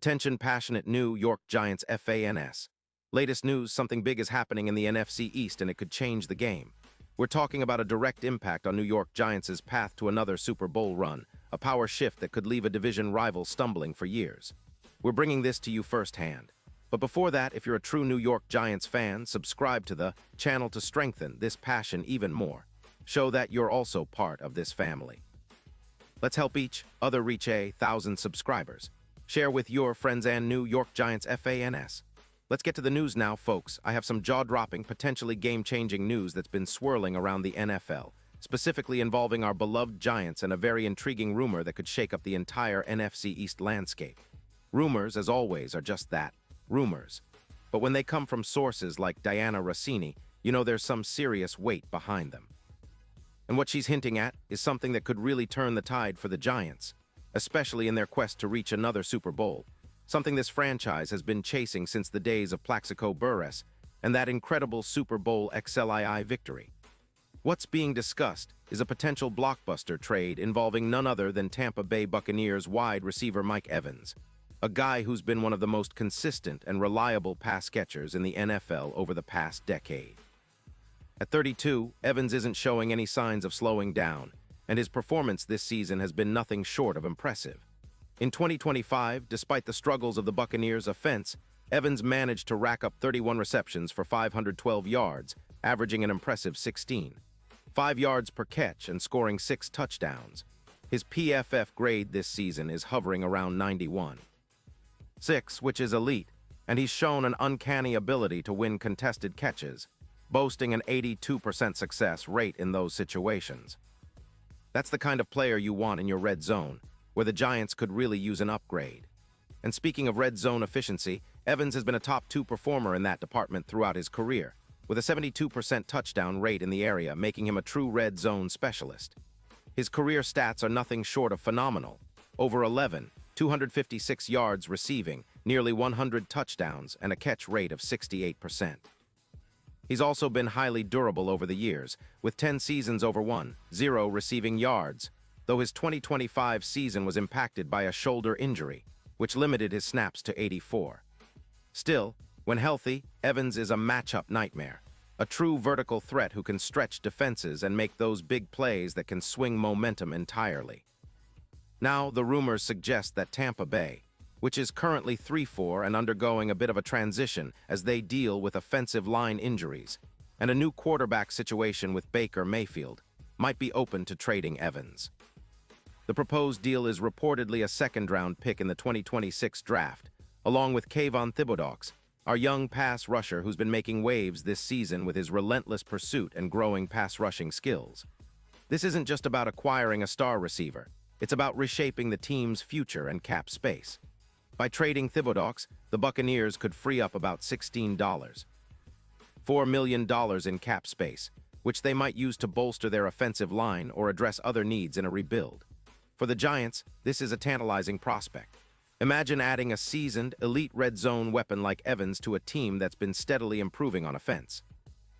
Attention passionate New York Giants fans. Latest news, something big is happening in the NFC East and it could change the game. We're talking about a direct impact on New York Giants' path to another Super Bowl run, a power shift that could leave a division rival stumbling for years. We're bringing this to you firsthand. But before that, if you're a true New York Giants fan, subscribe to the channel to strengthen this passion even more. Show that you're also part of this family. Let's help each other reach 1,000 subscribers. Share with your friends and New York Giants fans. Let's get to the news now, folks. I have some jaw-dropping, potentially game-changing news that's been swirling around the NFL, specifically involving our beloved Giants and a very intriguing rumor that could shake up the entire NFC East landscape. Rumors, as always, are just that, rumors. But when they come from sources like Diana Rossini, you know there's some serious weight behind them. And what she's hinting at is something that could really turn the tide for the Giants, especially in their quest to reach another Super Bowl, something this franchise has been chasing since the days of Plaxico Burress and that incredible Super Bowl XLII victory. What's being discussed is a potential blockbuster trade involving none other than Tampa Bay Buccaneers wide receiver Mike Evans, a guy who's been one of the most consistent and reliable pass catchers in the NFL over the past decade. At 32, Evans isn't showing any signs of slowing down, and his performance this season has been nothing short of impressive. In 2025, despite the struggles of the Buccaneers' offense, Evans managed to rack up 31 receptions for 512 yards, averaging an impressive 5 yards per catch and scoring 6 touchdowns. His PFF grade this season is hovering around 91.6, which is elite, and he's shown an uncanny ability to win contested catches, boasting an 82% success rate in those situations. That's the kind of player you want in your red zone, where the Giants could really use an upgrade. And speaking of red zone efficiency, Evans has been a top 2 performer in that department throughout his career, with a 72% touchdown rate in the area, making him a true red zone specialist. His career stats are nothing short of phenomenal. Over 11, 256 yards receiving, nearly 100 touchdowns, and a catch rate of 68%. He's also been highly durable over the years, with 10 seasons over 1,0 receiving yards, though his 2025 season was impacted by a shoulder injury, which limited his snaps to 84. Still, when healthy, Evans is a matchup nightmare, a true vertical threat who can stretch defenses and make those big plays that can swing momentum entirely. Now, the rumors suggest that Tampa Bay, which is currently 3-4 and undergoing a bit of a transition as they deal with offensive line injuries, and a new quarterback situation with Baker Mayfield, might be open to trading Evans. The proposed deal is reportedly a second-round pick in the 2026 draft, along with Kayvon Thibodeaux, our young pass rusher who's been making waves this season with his relentless pursuit and growing pass-rushing skills. This isn't just about acquiring a star receiver, it's about reshaping the team's future and cap space. By trading Thibodeaux, the Buccaneers could free up about $4 million in cap space, which they might use to bolster their offensive line or address other needs in a rebuild. For the Giants, this is a tantalizing prospect. Imagine adding a seasoned, elite red zone weapon like Evans to a team that's been steadily improving on offense.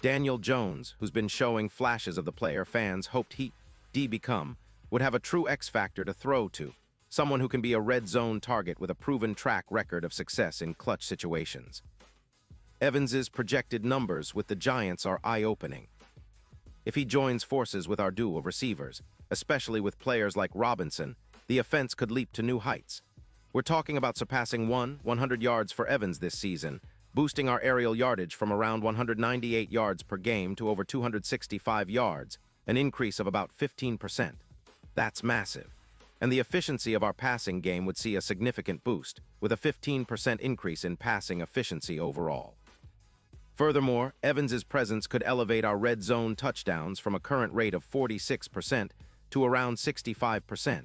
Daniel Jones, who's been showing flashes of the player fans hoped he'd become, would have a true X-factor to throw to, someone who can be a red zone target with a proven track record of success in clutch situations. Evans's projected numbers with the Giants are eye-opening. If he joins forces with our duo of receivers, especially with players like Robinson, the offense could leap to new heights. We're talking about surpassing 100 yards for Evans this season, boosting our aerial yardage from around 198 yards per game to over 265 yards, an increase of about 15%. That's massive. And the efficiency of our passing game would see a significant boost, with a 15% increase in passing efficiency overall. Furthermore, Evans's presence could elevate our red zone touchdowns from a current rate of 46% to around 65%.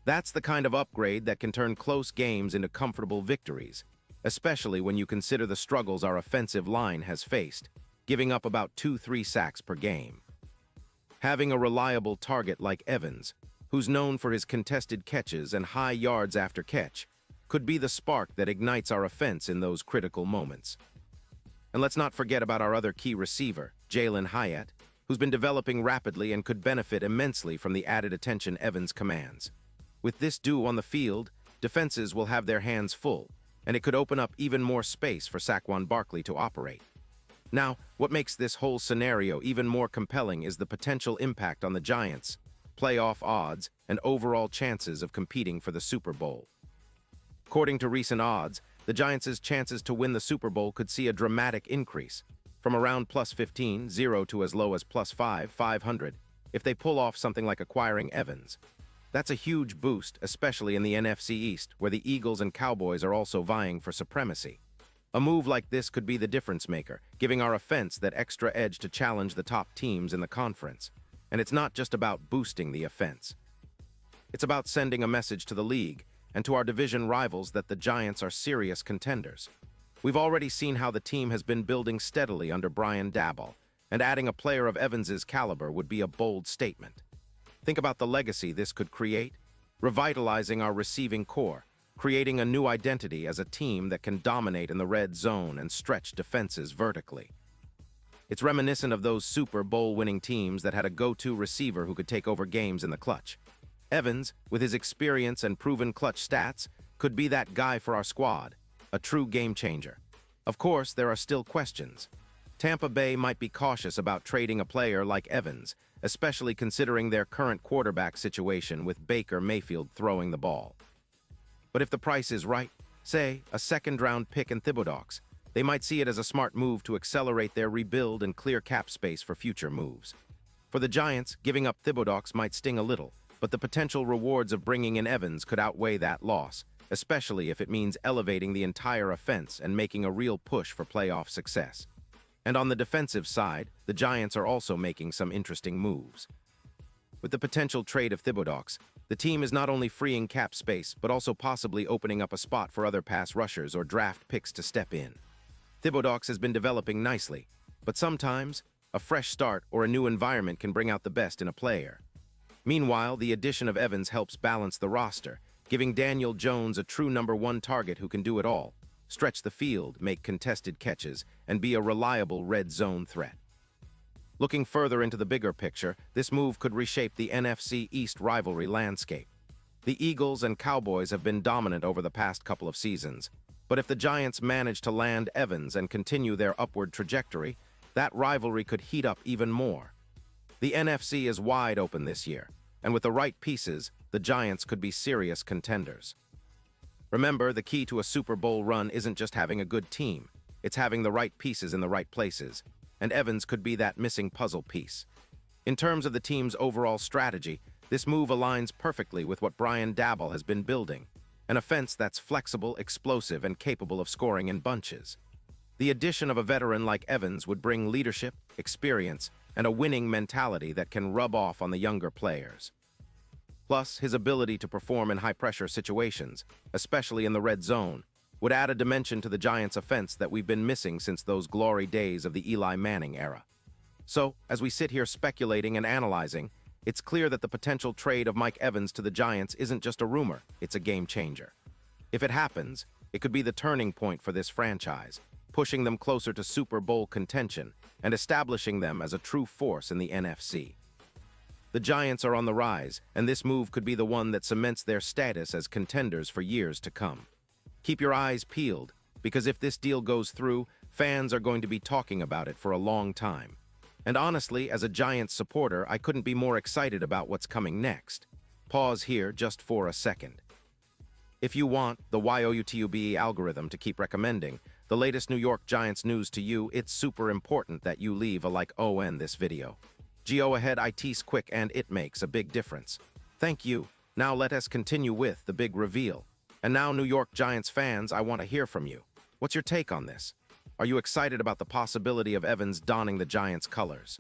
That's the kind of upgrade that can turn close games into comfortable victories, especially when you consider the struggles our offensive line has faced, giving up about 2-3 sacks per game. Having a reliable target like Evans, who's known for his contested catches and high yards after catch, could be the spark that ignites our offense in those critical moments. And let's not forget about our other key receiver, Jalin Hyatt, who's been developing rapidly and could benefit immensely from the added attention Evans commands. With this duo on the field, defenses will have their hands full, and it could open up even more space for Saquon Barkley to operate. Now, what makes this whole scenario even more compelling is the potential impact on the Giants, playoff odds, and overall chances of competing for the Super Bowl. According to recent odds, the Giants' chances to win the Super Bowl could see a dramatic increase, from around plus 15, 0 to as low as plus 5, 500, if they pull off something like acquiring Evans. That's a huge boost, especially in the NFC East, where the Eagles and Cowboys are also vying for supremacy. A move like this could be the difference maker, giving our offense that extra edge to challenge the top teams in the conference. And it's not just about boosting the offense. It's about sending a message to the league and to our division rivals that the Giants are serious contenders. We've already seen how the team has been building steadily under Brian Daboll, and adding a player of Evans's caliber would be a bold statement. Think about the legacy this could create, revitalizing our receiving core, creating a new identity as a team that can dominate in the red zone and stretch defenses vertically. It's reminiscent of those Super Bowl-winning teams that had a go-to receiver who could take over games in the clutch. Evans, with his experience and proven clutch stats, could be that guy for our squad, a true game changer. Of course, there are still questions. Tampa Bay might be cautious about trading a player like Evans, especially considering their current quarterback situation with Baker Mayfield throwing the ball. But if the price is right, say, a second-round pick in Thibodeaux, they might see it as a smart move to accelerate their rebuild and clear cap space for future moves. For the Giants, giving up Thibodeaux might sting a little, but the potential rewards of bringing in Evans could outweigh that loss, especially if it means elevating the entire offense and making a real push for playoff success. And on the defensive side, the Giants are also making some interesting moves. With the potential trade of Thibodeaux, the team is not only freeing cap space, but also possibly opening up a spot for other pass rushers or draft picks to step in. Thibodeaux has been developing nicely, but sometimes a fresh start or a new environment can bring out the best in a player. Meanwhile, the addition of Evans helps balance the roster, giving Daniel Jones a true number one target who can do it all, stretch the field, make contested catches, and be a reliable red zone threat. Looking further into the bigger picture, this move could reshape the NFC East rivalry landscape. The Eagles and Cowboys have been dominant over the past couple of seasons, but if the Giants manage to land Evans and continue their upward trajectory, that rivalry could heat up even more. The NFC is wide open this year, and with the right pieces, the Giants could be serious contenders. Remember, the key to a Super Bowl run isn't just having a good team, it's having the right pieces in the right places, and Evans could be that missing puzzle piece. In terms of the team's overall strategy, this move aligns perfectly with what Brian Daboll has been building, an offense that's flexible, explosive, and capable of scoring in bunches. The addition of a veteran like Evans would bring leadership, experience, and a winning mentality that can rub off on the younger players. Plus, his ability to perform in high-pressure situations, especially in the red zone, would add a dimension to the Giants' offense that we've been missing since those glory days of the Eli Manning era. So, as we sit here speculating and analyzing, it's clear that the potential trade of Mike Evans to the Giants isn't just a rumor, it's a game changer. If it happens, it could be the turning point for this franchise, pushing them closer to Super Bowl contention and establishing them as a true force in the NFC. The Giants are on the rise, and this move could be the one that cements their status as contenders for years to come. Keep your eyes peeled, because if this deal goes through, fans are going to be talking about it for a long time. And honestly, as a Giants supporter, I couldn't be more excited about what's coming next. Pause here just for a second. If you want the YOUTUBE algorithm to keep recommending the latest New York Giants news to you, it's super important that you leave a like on this video. Go ahead, it's quick and it makes a big difference. Thank you. Now let us continue with the big reveal. And now, New York Giants fans, I want to hear from you. What's your take on this? Are you excited about the possibility of Evans donning the Giants' colors?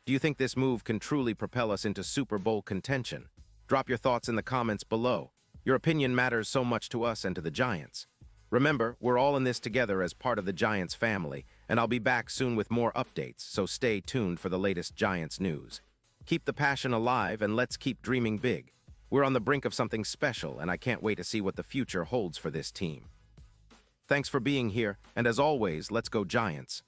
Do you think this move can truly propel us into Super Bowl contention? Drop your thoughts in the comments below. Your opinion matters so much to us and to the Giants. Remember, we're all in this together as part of the Giants family, and I'll be back soon with more updates, so stay tuned for the latest Giants news. Keep the passion alive and let's keep dreaming big. We're on the brink of something special, and I can't wait to see what the future holds for this team. Thanks for being here, and as always, let's go Giants.